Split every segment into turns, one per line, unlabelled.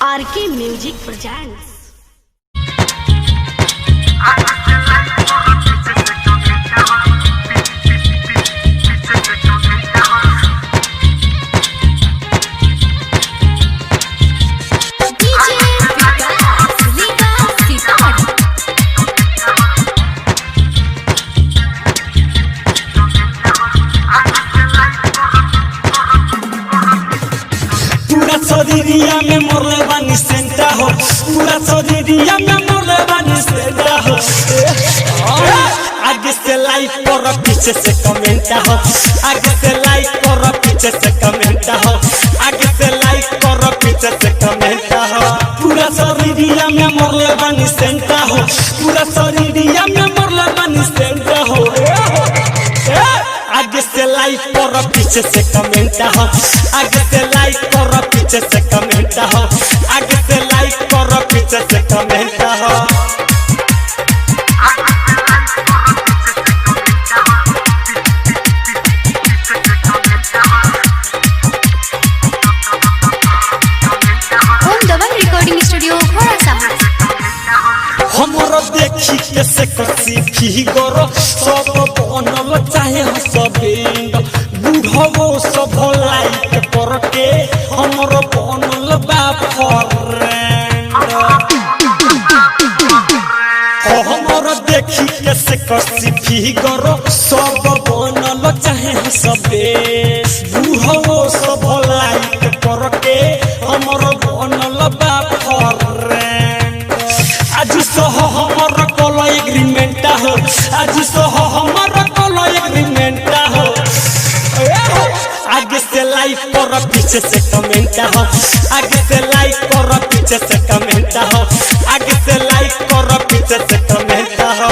RK music presents.
शरीरिया में मोरले बानी सेंटा हो, पूरा शरीरिया में मोरले बानी सेंटा हो। आगे से लाइक करो पीछे से कमेंटा हो, आगे से लाइक करो पीछे से कमेंटा हो, आगे से लाइक करो पीछे से कमेंटा हो। पूरा शरीरिया में मोरले बानी सेंटा हो, पूरा शरीरिया में मोरले बानी सेंटा हो। आगे से लाइक करो पीछे से कमेंटा हो, आगे से लाइक करो पीछे से कमेंटा हो, आगे से लाइक करो पीछे से कमेंटा हो।
रिकॉर्डिंग स्टूडियो
हमरो देखी कैसे कसी फिगर सब बनल चाहे सबेंग बुढ़ो सब लाइक करके हमरो बनल बा फ्रेंड। हमरो देखी कैसे कसी फिगर सब बनल चाहे सबे बुढ़ो सब लाइक करके हमरो बनल बा फ्रेंड। आज सह हमर कल एग्रीमेंट हो, आज सह हमर कल एग्रीमेंट हो। आगे से लाइक करो पीछे से कमेंट हो, आगे से लाइक करो पीछे से कमेंट हो, आगे से लाइक करो पीछे से कमेंट हो।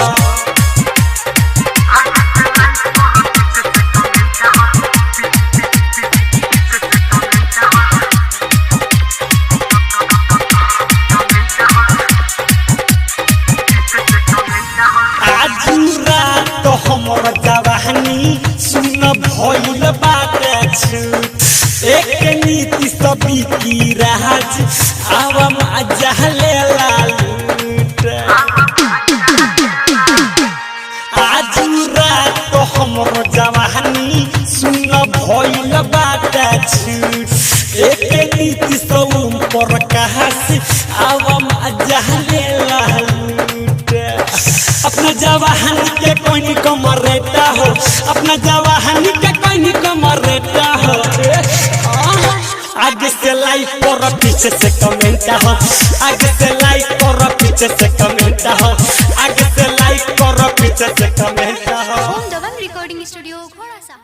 तो हमर जवानी सुन भइल बाटे छूट, एक नीति सभी की राज आवाम अजहले लालूट। आज रात तो हमर जवानी सुन भइल बाटे छूट, एक नीति सब पर कहास आवाम अजहले लालूट। अपना जवानी के कोई नहीं कमरेटा हो, अपना जवानी के कोई नहीं कमरेटा हो। आगे से लाइक करो पीछे से कमेंटा हो, आगे से लाइक करो पीछे से कमेंटा हो, आगे से लाइक करो पीछे से कमेंटा हो।
रिकॉर्डिंग स्टूडियो घोड़ा सा।